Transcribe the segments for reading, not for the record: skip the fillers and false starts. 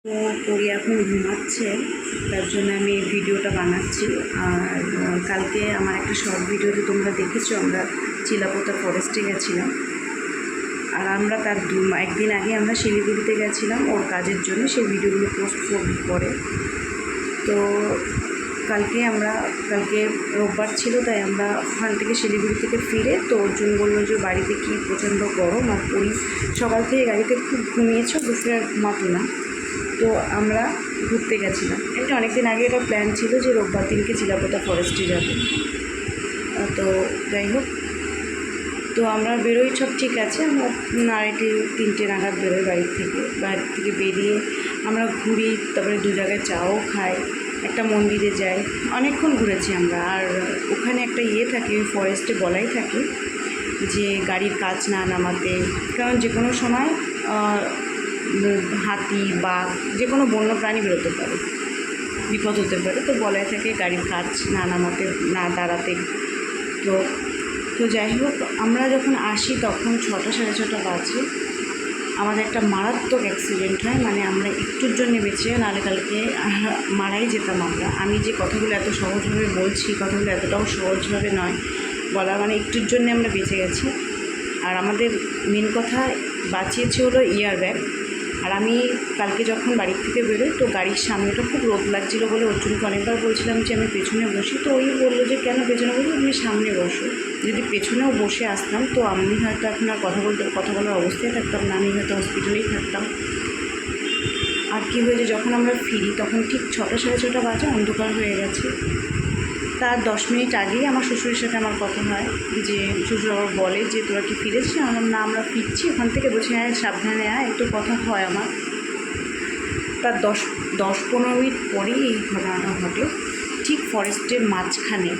তো পরি এখন ঘুমাচ্ছে, তার জন্য আমি এই ভিডিওটা বানাচ্ছি। আর কালকে আমার একটা শর্ট ভিডিওতে তোমরা দেখেছো, আমরা চিলাপোতা ফরেস্টে গেছিলাম। আর আমরা তার একদিন আগে আমরা শিলিগুড়িতে গেছিলাম ওর কাজের জন্য, সেই ভিডিওগুলো পোস্ট করব পরে। তো কালকে রোববার ছিল, তাই আমরা ওখান থেকে শিলিগুড়ি থেকে ফিরে তো অর্জুন বললো যে বাড়িতে কি প্রচণ্ড গরম, আর পরি সকাল থেকে গাড়িতে খুব ঘুমিয়েছে, দুপুরে আর ঘুমাতো না। তো আমরা ঘুরতে গেছিলাম। এটা অনেকদিন আগে এটা প্ল্যান ছিল যে রোববার দিনকে চিলাপোতা ফরেস্টে যাবো। তো যাই হোক, তো আমরা বেরোই, সব ঠিক আছে। আমরা 2:30 নাগাদ বেরোই বাড়ি থেকে বেরিয়ে আমরা ঘুরি, তারপরে দু জায়গায় চাও খাই, একটা মন্দিরে যাই, অনেকক্ষণ ঘুরেছি আমরা। আর ওখানে একটা থাকে, ওই ফরেস্টে বলাই থাকে যে গাড়ির কাজ না নামাতে, কারণ যে কোনো সময় হাতি, বাঘ, যে কোনো বন্য প্রাণী বেরোতে পারে, বিপদ হতে পারে। তো বলায় থাকে গাড়ির কাজ না নামাতে, না দাঁড়াতে। তো যাই হোক, আমরা যখন আসি তখন 6টা সাড়ে 6টা বাজে। আমাদের একটা মারাত্মক অ্যাক্সিডেন্ট হয়, মানে আমরা একটুর জন্য বেঁচে, নাহলে কালকে মারাই যেতাম আমরা। আমি যে কথাগুলো এত সহজভাবে বলছি, কথাগুলো এতটাও সহজভাবে নয় বলা, মানে একটুর জন্য আমরা বেঁচে গেছি। আর আমাদের মেন কথা বাঁচিয়েছে হলো ইয়ার ব্যাগ। আর আমি কালকে যখন বাড়ির থেকে বেরোই, তো গাড়ির সামনেটা খুব রোদ লাগছিলো বলে অর্জুনকে অনেকবার বলছিলাম যে আমি পেছনে বসি। তো ওই বললো যে কেন পেছনে বসি, তুমি সামনে বসো। যদি পেছনেও বসে আসতাম তো আমি হয়তো এখন আর কথা বলার অবস্থায় থাকতাম না, আমি হয়তো হসপিটালেই থাকতাম। আর কী হয়েছে, যখন আমরা ফিরি তখন ঠিক 6টা সাড়ে 6টা বাজে, অন্ধকার হয়ে গেছে। তার 10 মিনিট আগেই আমার শ্বশুরের সাথে আমার কথা হয়, যে শ্বশুর আবার বলে যে তোরা কি ফিরেছিস? আমার না, আমরা ফিরছি ওখান থেকে। বলছি হ্যাঁ সাবধানে আয়, একটু কথা হয় আমার। তার 10-15 মিনিট পরেই এই ঘটনাটা ঘটে, ঠিক ফরেস্টের মাঝখানে,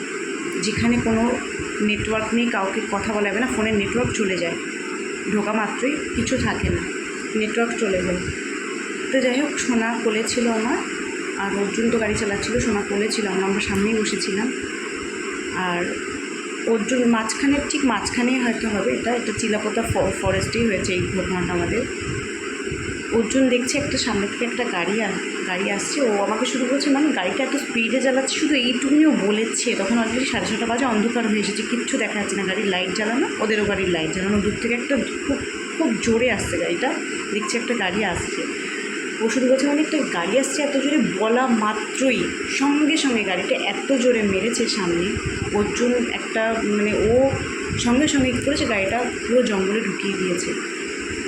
যেখানে কোনো নেটওয়ার্ক নেই, কাউকে কথা বলা যাবে না, ফোনের নেটওয়ার্ক চলে যায়, ঢোকা মাত্রই কিছু থাকে না, নেটওয়ার্ক চলে যায়। তো যাই হোক, সোনা কোলে ছিল আমার, আর অর্জুন তো গাড়ি চালাচ্ছিল, সোনা কোলে ছিল, আমরা সামনেই বসেছিলাম। আর অর্জুন ঠিক মাঝখানেই হয়তো হবে, এটা চিলাপোতা ফরেস্টেই হয়েছে এই ঘটনাটা আমাদের। অর্জুন দেখছে একটা সামনে থেকে একটা গাড়ি আসছে, ও আমাকে শুধু বলছে মানে গাড়িটা এত স্পিডে চালাচ্ছে, শুধু এইটুকুনিও বলেছে। তখন অলরেডি 6:30 বাজে, অন্ধকার হয়ে এসেছে, কিচ্ছু দেখা যাচ্ছে না, গাড়ির লাইট জ্বালানো, ওদেরও গাড়ির লাইট জ্বালানো। দূর থেকে একটা খুব জোরে আসছে গাড়িটা, দেখছে একটা গাড়ি আসছে। ও শুধু বলছে মানে একটা গাড়ি আসছে এত জোরে, বলা মাত্রই সঙ্গে সঙ্গে গাড়িটা এত জোরে মেরেছে সামনে। অর্জুন ও সঙ্গে কী করেছে, গাড়িটা পুরো জঙ্গলে ঢুকিয়ে দিয়েছে।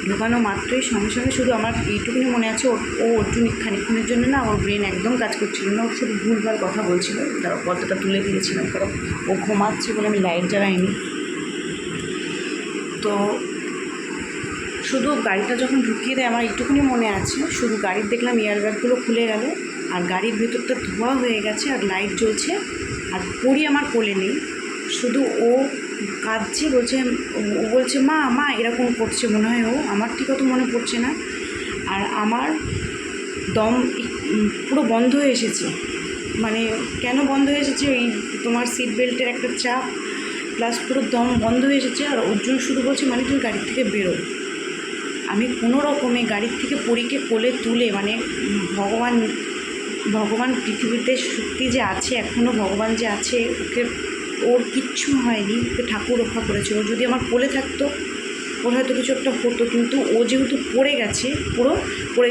ঢোকানো মাত্রই সঙ্গে শুধু আমার এইটুকুনি মনে আছে, ও অর্জুন খানিক্ষণের জন্য না, ওর ব্রেন একদম কাজ করছিল না, ও শুধু ভুলভাল কথা বলছিল। কতটা তুলে দিয়েছিলাম, কারণ ও ঘুমাচ্ছে বলে আমি লাইট জ্বালাইনি। তো শুধু গাড়িটা যখন ঢুকিয়ে দেয়, আমার এইটুকুনি মনে আছে, শুধু গাড়ির দেখলাম এয়ারব্যাগগুলো খুলে গেল, আর গাড়ির ভেতরটা ধোয়া হয়ে গেছে, আর লাইট জ্বলছে, আর পরি আমার কোলে নেই, শুধু ও কাঁদছে, ও বলছে মা এরকম করছে, মনে হয় ও, আমার ঠিক অত মনে পড়ছে না। আর আমার দম পুরো বন্ধ হয়ে এসেছে, মানে কেন বন্ধ হয়ে এসেছে, ওই তোমার সিট বেল্টের একটা চাপ, প্লাস পুরো দম বন্ধ হয়ে এসেছে। আর অর্জুন শুধু বলছে মানে তুমি গাড়ি থেকে বেরো। আমি কোনো রকমে গাড়ির থেকে পরীকে কোলে তুলে, মানে ভগবান পৃথিবীতে সত্যি যে আছে, এখনও ভগবান যে আছে, ওর কিচ্ছু হয়নি, ওকে ঠাকুর রক্ষা করেছে। ও যদি আমার কোলে থাকতো, ওর হয়তো কিছু একটা হতো, কিন্তু ও যেহেতু পড়ে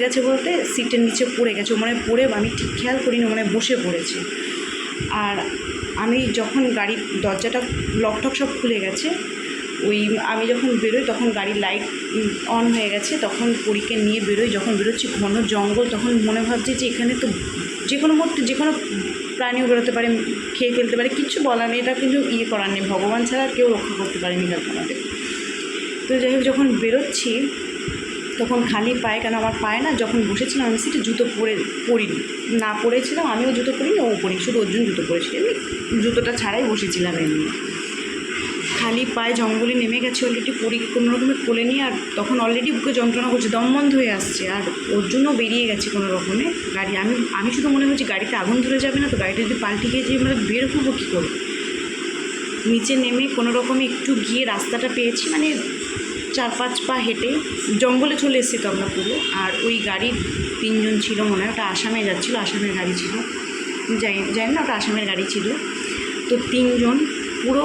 গেছে বলতে সিটের নিচে পড়ে গেছে, ও মানে পড়ে, আমি ঠিক খেয়াল করিনি, মানে বসে পড়েছে। আর আমি যখন গাড়ির দরজাটা লকটক সব খুলে গেছে, আমি যখন বেরোই তখন গাড়ির লাইট অন হয়ে গেছে, তখন পরীকে নিয়ে বেরোই। যখন বেরোচ্ছি ঘন জঙ্গল, তখন মনে ভাবছি যে এখানে তো যে কোনো মুহূর্তে যে কোনো প্রাণীও বেরোতে পারে, খেয়ে ফেলতে পারে, কিচ্ছু বলার নেই, এটা কিন্তু করার নেই, ভগবান ছাড়া আর কেউ রক্ষা করতে পারেনি হয়তো আমাদের। তো যাই হোক, যখন বেরোচ্ছি তখন খালি পায়ে, কেন আমার পায়ে না, যখন বসেছিলাম আমি সিটে জুতো পরিনি, না পরেছিলাম, আমিও জুতো পরিনি, ও পরিনি, শুধু অর্জুন জুতো পরেছিল, এমনি জুতোটা ছাড়াই বসেছিলাম এমনি। খালি পায়ে জঙ্গলে নেমে গেছে অলরেডি, কোনো রকমে কোলে নিয়ে, আর তখন অলরেডি বুকে যন্ত্রণা করছে, দম বন্ধ হয়ে আসছে, আর ওর জন্যও বেরিয়ে গেছে কোনো রকমে গাড়ি। আমি শুধু মনে হচ্ছে গাড়িতে আগুন ধরে যাবে না তো, গাড়িটা যদি পাল্টে গিয়ে যে আমরা বের হবো কী করে। নিচে নেমে কোনো রকমে একটু গিয়ে রাস্তাটা পেয়েছি, মানে 4-5 পা হেঁটে জঙ্গলে চলে এসেছি তো আমরা পুরো। আর ওই গাড়ির 3 জন ছিল মনে হয়, ওটা আসামে যাচ্ছিলো, আসামের গাড়ি ছিল, জানি না ওটা আসামের গাড়ি ছিল। তো 3 জন পুরো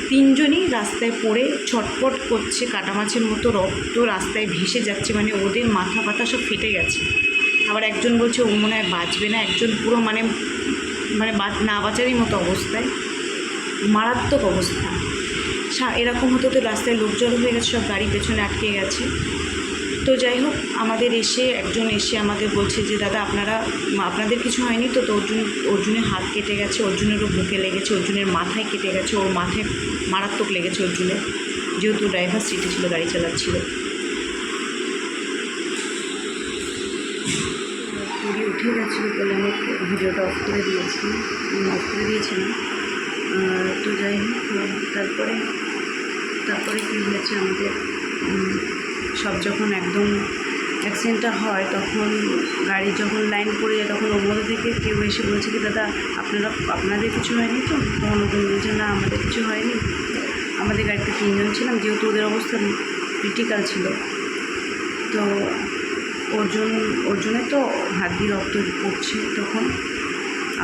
3 জনই রাস্তায় পড়ে ছটপট করছে, কাটা মাছের মতো রক্ত রাস্তায় ভেসে যাচ্ছে, মানে ওদের মাথা ব্যথা সব ফেটে গেছে। আবার একজন বলছে ও মনে হয় বাঁচবে না, একজন পুরো মানে না বাঁচারই মতো অবস্থায়, মারাত্মক অবস্থা। এরকম হতো তো রাস্তায় লোক জড়ো হয়ে গেছে, সব গাড়ি পেছনে আটকে গেছে। তো যাই হোক, আমাদের একজন এসে আমাদের বলছে যে দাদা আপনাদের কিছু হয়নি তো? তো অর্জুনের হাত কেটে গেছে, অর্জুনেরও বুকে লেগেছে, অর্জুনের মাথায় কেটে গেছে, ওর মাথায় মারাত্মক লেগেছে অর্জুনের, যেহেতু ড্রাইভার সিটে ছিল, গাড়ি চালাচ্ছিল। পুরী উঠে গেছিলো বলে আমি ভিডিওটা অফ করে দিয়েছিলাম। তো যাই হোক, তারপরে কী হয়েছে, আমাদের সব যখন একদম অ্যাক্সিডেন্টটা হয় তখন গাড়ি যখন লাইন পড়ে যায় তখন ওর মধ্যে থেকে কেউ এসে বলছে কি দাদা আপনাদের কিছু হয়নি তো? তখন ওদের বলছে না আমাদের কিছু হয়নি। আমাদের গাড়িতে 3 জন ছিলাম, যেহেতু ওদের অবস্থা ক্রিটিক্যাল ছিল। তো অর্জুনের তো হাত দিয়ে রক্ত পড়ছে তখন।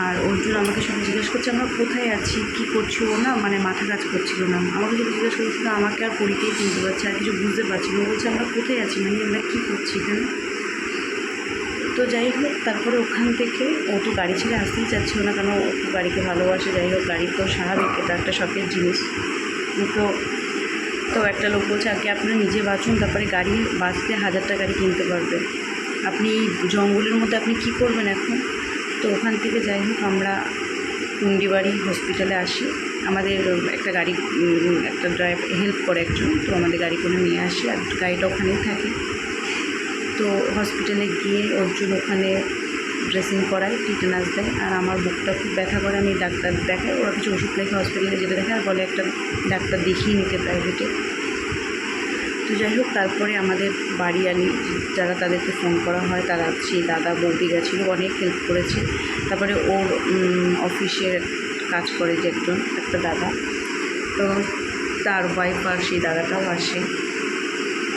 আর অর্জুন আমাকে সবাই জিজ্ঞেস করছে আমরা কোথায় আছি, কী করছি। ও না মানে মাথা কাজ করছিল না, আমাকে যদি জিজ্ঞেস করছিল আমাকে আর পরীকেই চিনতে পারছে, আর কিছু বুঝতে পারছি না। ও বলছে আমরা কোথায় আছি, মানে আমরা কী করছি এখানে। তো যাই হোক, তারপরে ওখান থেকে ও তো গাড়ি ছেড়ে আসতেই চাচ্ছিল না, কারণ ও গাড়িকে ভালোবাসে। যাই হোক, গাড়ি তো স্বাভাবিক, এটা একটা শখের জিনিস। তো একটা লোক বলছে আগে আপনি নিজে বাঁচুন, তারপরে গাড়ি বাঁচতে 1000টা গাড়ি কিনতে পারবে। আপনি এই জঙ্গলের মধ্যে আপনি কী করবেন এখন? তো ওখান থেকে যাই হোক আমরা টুন্ডিবাড়ি হসপিটালে আসি। আমাদের একটা গাড়ি, একটা ড্রাইভার হেল্প করে একজন, তো আমাদের গাড়ি করে নিয়ে আসি, আর গাড়িটা ওখানেই থাকে। তো হসপিটালে গিয়ে অর্জুন ওখানে ড্রেসিং করায়, টিটেনাস দেয়। আর আমার বুকটা খুব ব্যথা করে, আমি ডাক্তার দেখাই, ওরা কিছু ওষুধ লেখে হসপিটালে যেটা দেখায়, আর বলে একটা ডাক্তার দেখিয়ে নিতে প্রাইভেটে। তো যাই হোক, তারপরে আমাদের বাড়ি আনি যারা, তাদেরকে ফোন করা হয়, তারা সেই দাদা বৌদি গেছিলো, অনেক হেল্প করেছে। তারপরে ওর অফিসের কাজ করে যে একটা দাদা, তো তার ওয়াইফ আর সেই দাদাটাও আসে।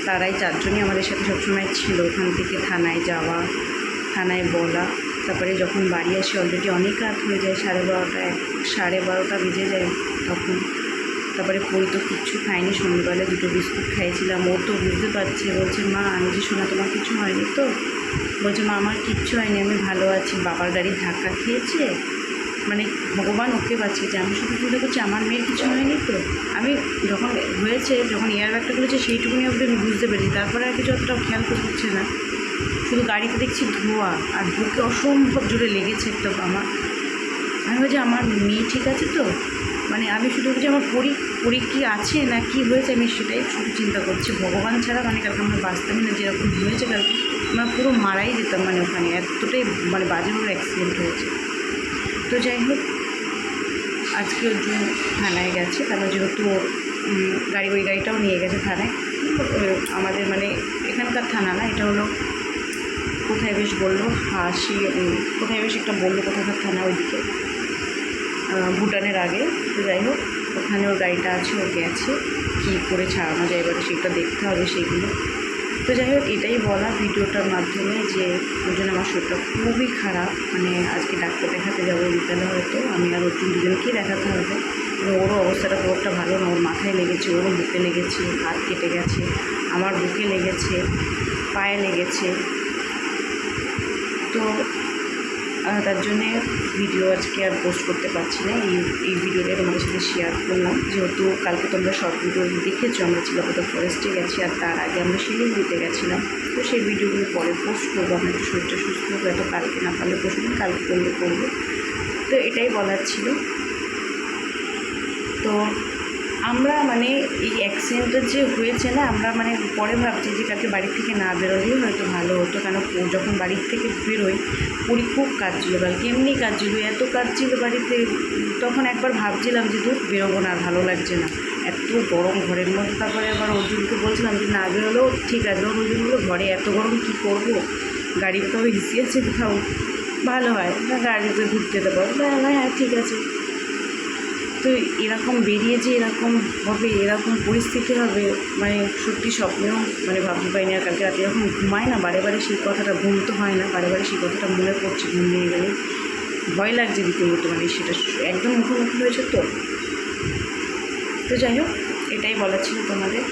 তারাই 4 জনই আমাদের সাথে সবসময় ছিল। ওখান থেকে থানায় যাওয়া, থানায় বলা, তারপরে যখন বাড়ি আসি অলরেডি অনেক রাত হয়ে যায়, 12:30 বেজে যায় তখন। তারপরে পরি তো কিচ্ছু খায়নি, সন্ধ্যেবেলায় 2টো বিস্কুট খাইয়েছিলাম। ও তো বুঝতে পারছে, বলছে মা আমি যে শোনা তোমার কিছু হয়নি তো? বলছে মা আমার কিচ্ছু হয়নি, আমি ভালো আছি। বাবার গাড়ির ধাক্কা খেয়েছে, মানে ভগবান ওকে বাঁচিয়েছে, আমি শুধু চিন্তা করছি আমার মেয়ের কিছু হয়নি তো। আমি যখন এয়ার ব্যাগটা করেছে সেইটুকুনি অবধি আমি বুঝতে পেরেছি, তারপরে আর কিছু অতটাও খেয়াল করছে না। শুধু গাড়িতে দেখছি ধোঁয়া, আর বুকে অসম্ভব জোরে লেগেছে একটা আমার। আমি বলছি আমার মেয়ে ঠিক আছে তো, মানে আমি শুধু বলছি আমার পরি কি আছে না কি হয়েছে, আমি সেটাই শুধু চিন্তা করছি। ভগবান ছাড়া মানে কালকে আমরা বাঁচতামই না, যেরকম হয়েছে কালকে আমরা পুরো মারাই যেতাম, মানে ওখানে এতটাই মানে বাজেভাবে অ্যাক্সিডেন্ট হয়েছে। তো যাই হোক, আজকে অর্জুন থানায় গেছে, কারণ যেহেতু ওই গাড়িটাও নিয়ে গেছে থানায়। আমাদের মানে এখানকার থানা না, এটা হলো কোথায় বেশ বললো কোথায় বেশ একটা বললো কোথাকার থানা, ওইদিকে ভুটানের আগে। তো যাই হোক, ওখানে ওর গাড়িটা আছে, ও গেছে, কী করে ছাড়ানো যায় এবারে সেটা দেখতে হবে সেগুলো। তো যাই হোক, এটাই বলা ভিডিওটার মাধ্যমে যে ওই জন্য আমার শরীরটা খুবই খারাপ। মানে আজকে ডাক্তার দেখাতে যাবো বিকালে, হয়তো আমি আর অর্জুন দুজনকেই দেখাতে হবে। ওরও অবস্থাটা খুব একটা ভালো না, ওর মাথায় লেগেছে, ওরও বুকে লেগেছে, হাত কেটে গেছে, আমার বুকে লেগেছে, পায়ে লেগেছে। তো তার জন্যে ভিডিও আজকে আর পোস্ট করতে পারছি না। এই ভিডিওটাই তোমাদের সাথে শেয়ার করলাম, যেহেতু কালকে তোমরা শর্ট ভিডিও দেখেছো, আমরা চিলাপাতা ফরেস্টে গেছি, আর তার আগে আমরা শিলিগুড়িতে গেছিলাম। তো সেই ভিডিওগুলো পরে পোস্ট করবো। আমরা একটু শরীরটা সুস্থ হবে, এত কালকে না পারলে পরশুদিন, কালকে করবো। তো এটাই বলার ছিল। তো আমরা মানে এই অ্যাক্সিডেন্টটা যে হয়েছে না, আমরা মানে পরে ভাবছি যে কালকে বাড়ি থেকে না বেরোলেই হয়তো ভালো হতো, কারণ যখন বাড়ির থেকে বেরোই পরি খুব কাজ ছিল, কালকে এমনি কাজ ছিল, এত কাজ ছিল বাড়িতে। তখন একবার ভাবছিলাম যে দূর বেরোবো না, ভালো লাগছে না, এত গরম ঘরের মধ্যে। তারপরে আবার অর্জুনকে বলছিলাম যে না বেরোলেও ঠিক আছে, অর্জুনগুলো ঘরে এত গরম কী করবো, গাড়িতে তো হিসি আছে, কোথাও ভালো হয় গাড়িতে ঘুরতে যেতে পারবো। হ্যাঁ ঠিক আছে। তো এরকম বেরিয়ে যে এরকম হবে, এরকম পরিস্থিতি হবে, মানে সত্যি স্বপ্নেও মানে ভাবতে পারিনি। আর কালকে রাতে যখন ঘুমায় না, বারে বারে সেই কথাটা, ঘুম তো হয় না, বারে বারে সেই কথাটা মনে পড়ছে, ঘুম নিয়ে গেলে ভয় লাগছে রীতিমতো, মানে সেটা একদম মুখোমুখি হয়েছে তো। তো যাই হোক, এটাই বলার ছিল তোমাদের।